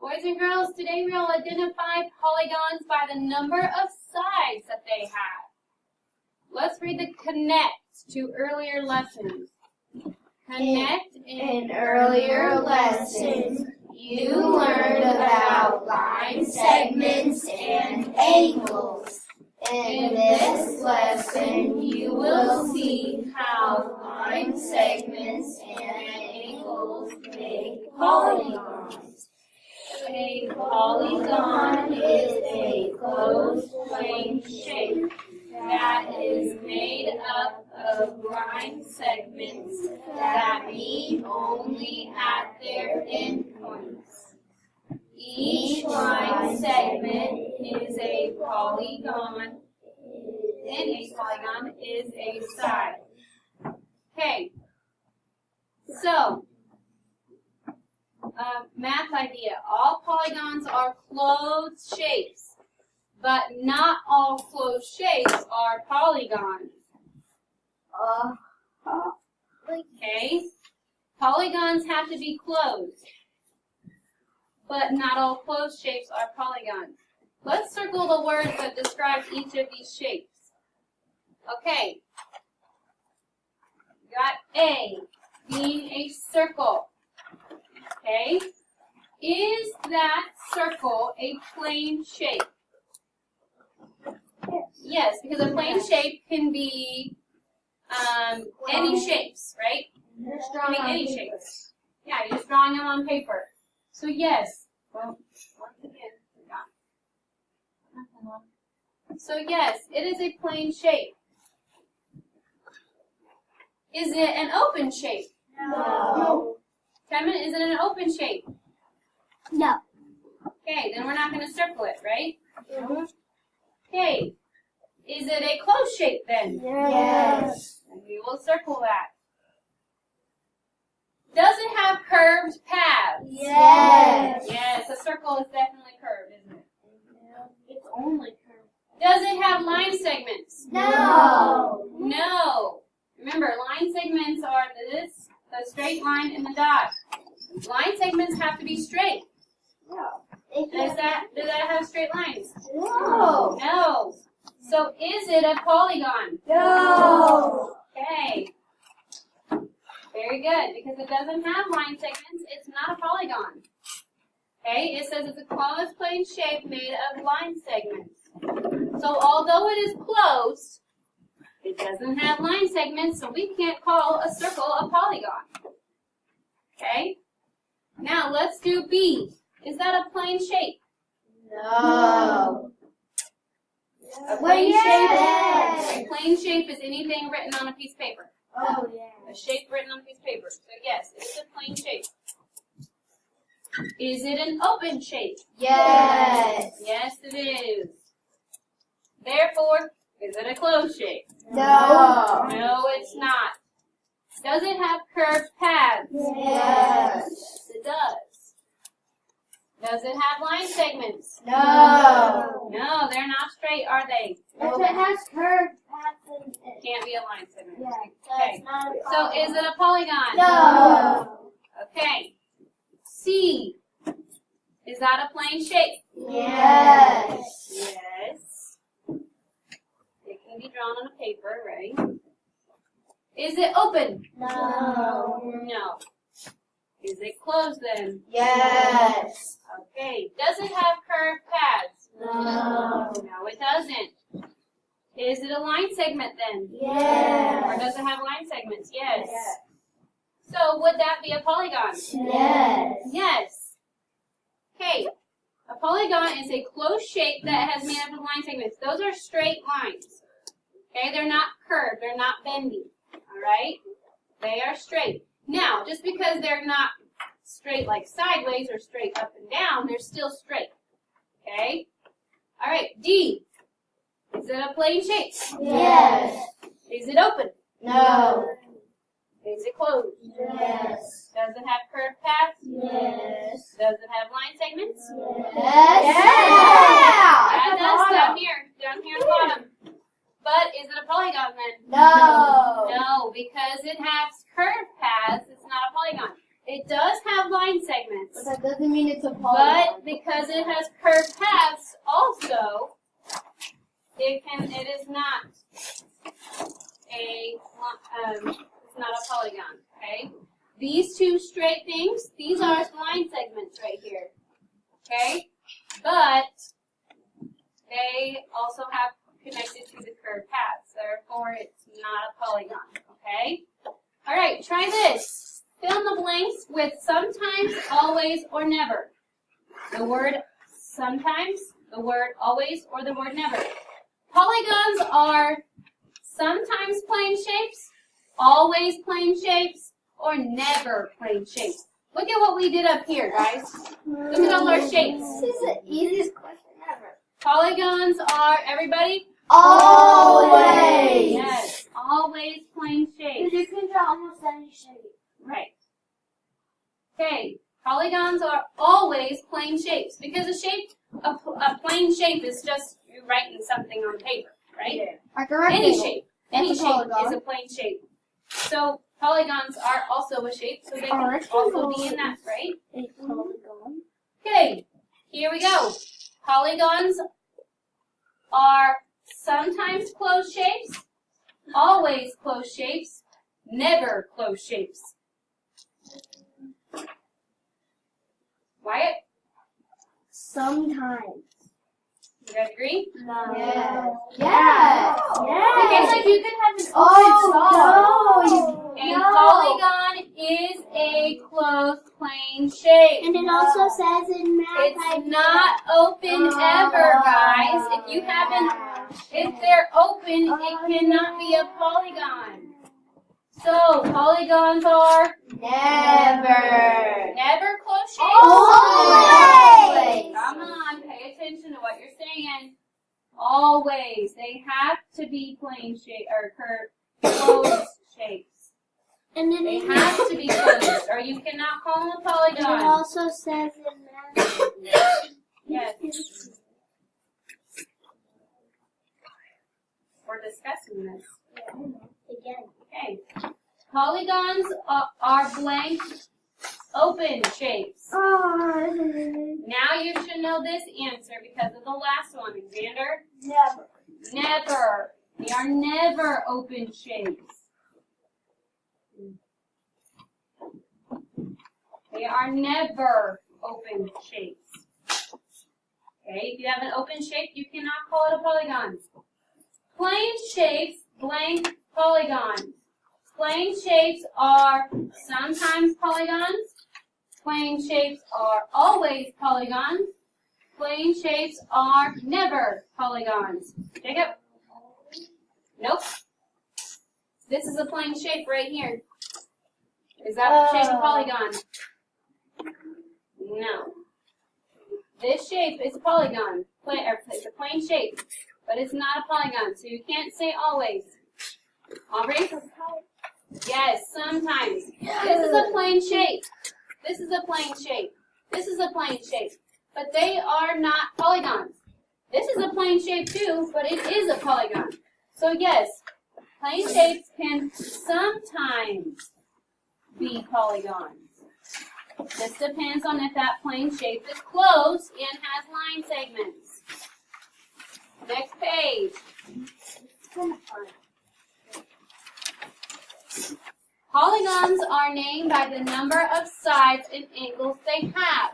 Boys and girls, today we'll identify polygons by the number of sides that they have. Let's read the connect to earlier lessons. Connect In earlier lessons, you learned about line segments and angles. In this lesson, you will see how line segments and angles make polygons. A polygon is a closed plane shape that is made up of line segments that meet only at their endpoints. Each line segment is a polygon, and a polygon is a side. Okay, so math idea. All polygons are closed shapes, but not all closed shapes are polygons. Okay, polygons have to be closed, but not all closed shapes are polygons. Let's circle the words that describe each of these shapes. Okay, got A being a circle. Okay, is that circle a plane shape? Yes, because a plane shape can be any shapes, right? Can be any shapes. Yeah, you're just drawing them on paper. So yes. Well, once again, so yes, it is a plane shape. Is it an open shape? No. Simon, is it an open shape? No. Okay, then we're not going to circle it, right? Okay. Is it a closed shape then? Yes. And we will circle that. Does it have curved paths? Yes. Yes, a circle is definitely curved, isn't it? It's only curved. Does it have line segments? No. No. Remember, line segments are this, the straight line, and the dot. Line segments have to be straight. Does that have straight lines? No. No. So is it a polygon? No. Okay. Very good. Because it doesn't have line segments, it's not a polygon. Okay, it says it's a closed plane shape made of line segments. So although it is closed, it doesn't have line segments, so we can't call a circle a polygon. Okay? Now let's do B. Is that a plane shape? No. A plane Yes. shape? A plane shape is anything written on a piece of paper. Oh, yeah. A shape written on a piece of paper. So yes, it is a plane shape. Is it an open shape? Yes. Yes, it is. Therefore, is it a closed shape? No. No, it's not. Does it have curved paths? Yes. It does. Does it have line segments? No. No, they're not straight, are they? If it has curved paths in it. Can't be a line segment. Yeah. Okay. So is it a polygon? No. Okay. C. Is that a plane shape? Yes. Yes. It can be drawn on a paper, right? Is it open? No. No. Is it closed then? Yes. Okay. Does it have curved paths? No. No, it doesn't. Is it a line segment then? Yes. Or does it have line segments? Yes. So would that be a polygon? Yes. Yes. Okay. A polygon is a closed shape that has made up of line segments. Those are straight lines. Okay, they're not curved, they're not bendy. Alright? They are straight. Now, just because they're not straight like sideways or straight up and down, they're still straight. Okay? Alright, D. Is it a plane shape? Yes. Is it open? No. Is it closed? Yes. Does it have curved paths? Yes. Does it have line segments? Yes. Yeah, it does down here at the bottom. But is it a polygon then? No. No, because it has curved paths, it's not a polygon. It does have line segments. But that doesn't mean it's a polygon. But because it has curved paths also, it is not it's not a polygon, okay? These two straight things, these are line segments right here, okay? But they also have connected to the curved paths, therefore it's not a polygon, okay? All right, try this. Fill in the blanks with sometimes, always, or never. The word sometimes, the word always, or the word never. Polygons are sometimes plane shapes, always plane shapes, or never plane shapes. Look at what we did up here, guys. Look at all our shapes. This is the easiest question ever. Polygons are, everybody? Always. Yes, always plane shapes. You can draw almost any shape. Right. Okay, polygons are always plane shapes because a plane shape is just you writing something on paper, right? Yeah. Like a rectangle. Any shape. Any That's a shape polygon. is a plane shape. So polygons are also a shape, so they can rectangle. also be in that, right? A polygon. Okay, here we go. Polygons are sometimes closed shapes, always closed shapes, never closed shapes. Wyatt, Sometimes. you guys agree? No. Yes. Yes. Okay, so you could have this a polygon is a closed plane shape. And it also says in math. It's not open ever, guys. If they're open, it cannot be a polygon. So, polygons are never closed shapes? Always. Come on, pay attention to what you're saying. Always. They have to be plane shape or closed shapes. And then They have to be closed, or you cannot call them a it polygon. also says in math. Yes. We're discussing this. Again. Okay. Polygons are blank, open shapes. Now you should know this answer because of the last one, Xander. Never. Never. They are never open shapes. They are never open shapes. Okay, if you have an open shape, you cannot call it a polygon. Plane shapes, blank polygons. Plane shapes are sometimes polygons. Plane shapes are always polygons. Plane shapes are never polygons. Jacob? Nope. This is a plane shape right here. Is that the shape of polygon? No. This shape is a polygon. It's a plane shape, but it's not a polygon, so you can't say always. Aubrey? Yes, sometimes. This is a plane shape. This is a plane shape. This is a plane shape. But they are not polygons. This is a plane shape too, but it is a polygon. So yes, plane shapes can sometimes be polygons. This depends on if that plane shape is closed and has line segments. Next page. Polygons are named by the number of sides and angles they have.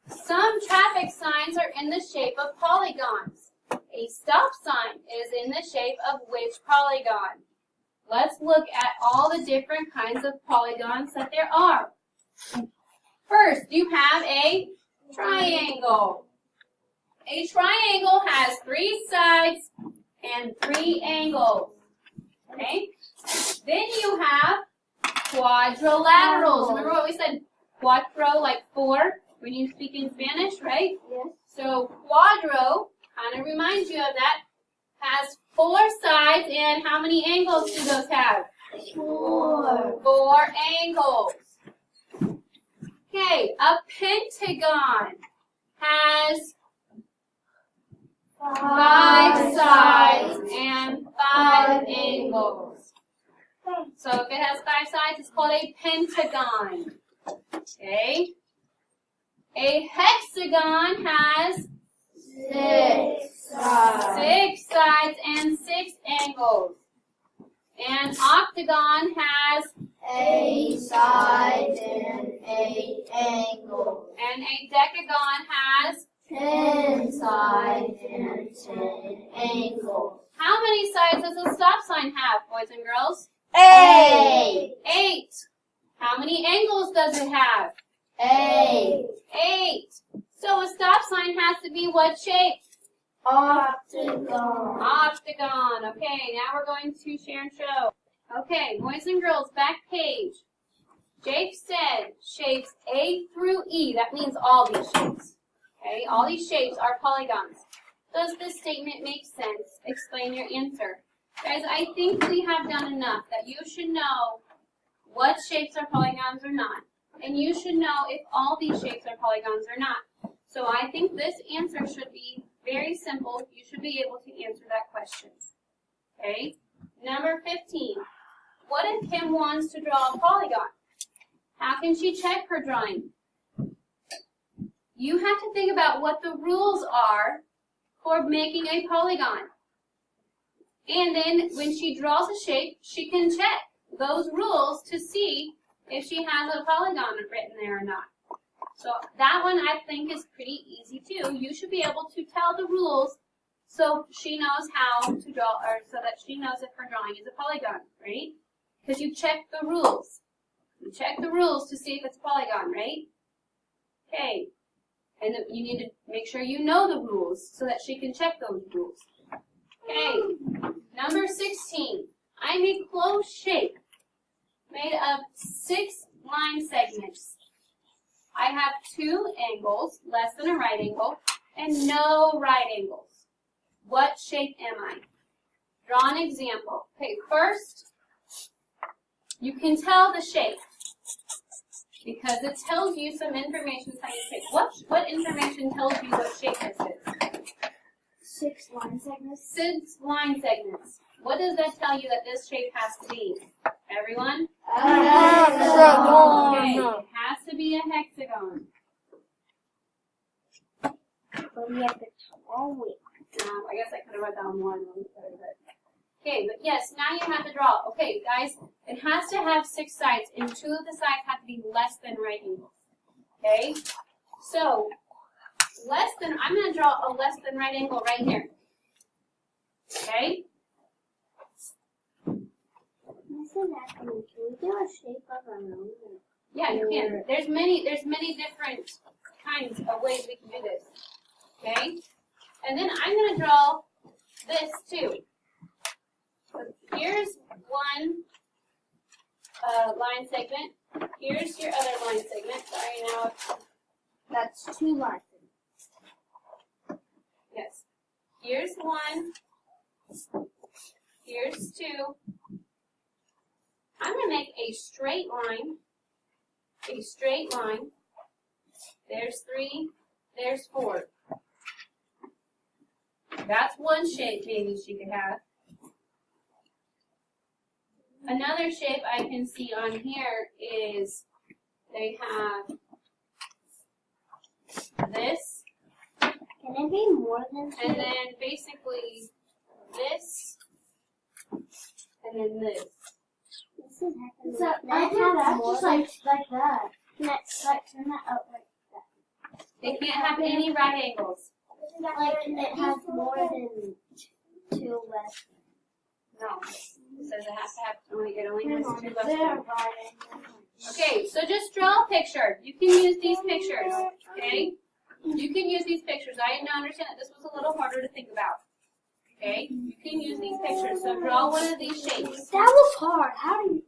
Some traffic signs are in the shape of polygons. A stop sign is in the shape of which polygon? Let's look at all the different kinds of polygons that there are. First, you have a triangle. A triangle has 3 sides and 3 angles. Okay? Then you have quadrilaterals. Remember what we said? Cuatro, like 4, when you speak in Spanish, right? Yes. So quadro kind of reminds you of that. Has 4 sides, and how many angles do those have? 4. 4 angles. Okay, a pentagon has 5 sides and 5 angles. So if it has 5 sides, it's called a pentagon. Okay? A hexagon has 6 sides. 6 sides and 6 angles. An octagon has 8 sides and 8 angles. and a decagon has 10 sides and 10 angles. how many sides does a stop sign have, boys and girls? 8. 8. How many angles does it have? 8. 8. So a stop sign has to be what shape? Octagon. Octagon. Okay, now we're going to share and show. Okay, boys and girls, back page. Jake said shapes A through E. That means all these shapes. Okay, all these shapes are polygons. Does this statement make sense? Explain your answer. Guys, I think we have done enough that you should know what shapes are polygons or not. And you should know if all these shapes are polygons or not. So I think this answer should be very simple. You should be able to answer that question. Okay? Number 15. What if Kim wants to draw a polygon? How can she check her drawing? You have to think about what the rules are for making a polygon. And then when she draws a shape, she can check those rules to see if she has a polygon written there or not. So that one I think is pretty easy too. You should be able to tell the rules so she knows how to draw, or so that she knows if her drawing is a polygon, right? Because you check the rules. You check the rules to see if it's a polygon, right? Okay. And you need to make sure you know the rules so that she can check those rules. Okay. Number 16. I'm a closed shape made of 6 line segments. I have 2 angles, less than a right angle, and no right angles. What shape am I? Draw an example. Okay, first, you can tell the shape because it tells you some information about your shape. What information tells you what shape this is? 6 line segments. 6 line segments. What does that tell you that this shape has to be? Everyone? Hexagon. Okay, it has to be a hexagon. But we have to draw it. I guess I could have wrote down one. Okay, but yes, now you have to draw. Okay, guys, it has to have 6 sides, and 2 of the sides have to be less than right angles. Okay? So, I'm going to draw a less than right angle right here. Okay? Can we do a shape of our own? Yeah, you can. There's many different kinds of ways we can do this. Okay? And then I'm going to draw this too. So here's one line segment. Here's your other line segment. Sorry, now. That's 2 lines. Yes. Here's 1. Here's 2. I'm going to make a straight line. A straight line. There's 3. There's 4. That's one shape maybe she could have. Another shape I can see on here is they have this. Can it be more than 2? And then basically this. And then this. This is happening. So I did that more just than like that. like turn that up like that. They can't have any right angles. Like can it have more than 2 less? No. It says it has to have it only has 2 less They're than. right. Okay, so just draw a picture. You can use these pictures. Okay? You can use these pictures. I understand that this was a little harder to think about. Okay? You can use these pictures. So draw one of these shapes. That was hard. How do you?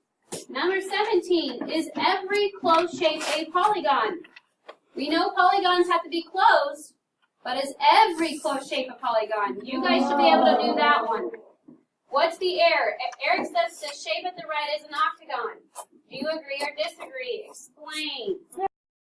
Number 17, is every closed shape a polygon? We know polygons have to be closed, but is every closed shape a polygon? You guys should be able to do that one. What's the error? Eric says the shape at the right is an octagon. Do you agree or disagree? Explain.